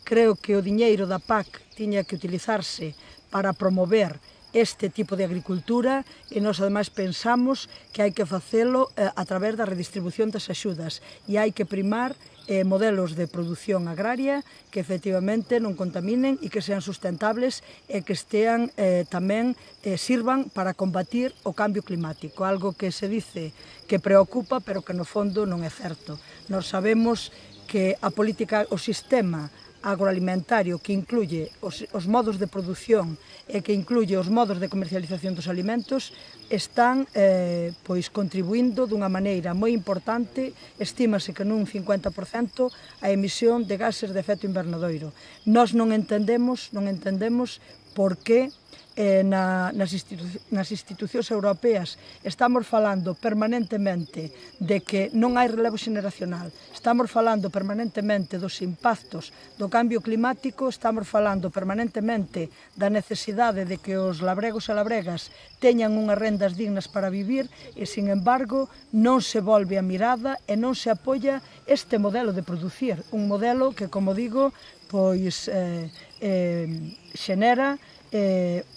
creo que o diñeiro da PAC tiña que utilizarse para promover este tipo de agricultura e nós ademais pensamos que hai que facelo a través da redistribución das axudas e hai que primar modelos de produción agraria que efectivamente non contaminen e que sean sustentables e que estean tamén sirvan para combatir o cambio climático, algo que se dice que preocupa pero que no fondo non é certo. Nós sabemos que a política, o sistema agroalimentario que incluye os modos de produción e que incluye os modos de comercialización dos alimentos están contribuindo dunha maneira moi importante, estímase que nun 50% a emisión de gases de efecto invernadoiro. Nós non entendemos por que nas institucións europeas estamos falando permanentemente de que non hai relevo xeneracional, estamos falando permanentemente dos impactos do cambio climático, estamos falando permanentemente da necesidade de que os labregos e labregas teñan unhas rendas dignas para vivir e, sin embargo, non se volve a mirada e non se apoia este modelo de producir, un modelo que, como digo, xenera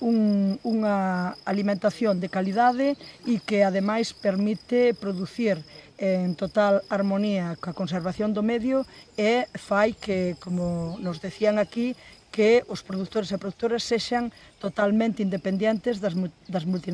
unha alimentación de calidade e que ademais permite producir en total armonía coa conservación do medio e fai que, como nos decían aquí, que os produtores e produtoras sexan totalmente independentes das multinacionais.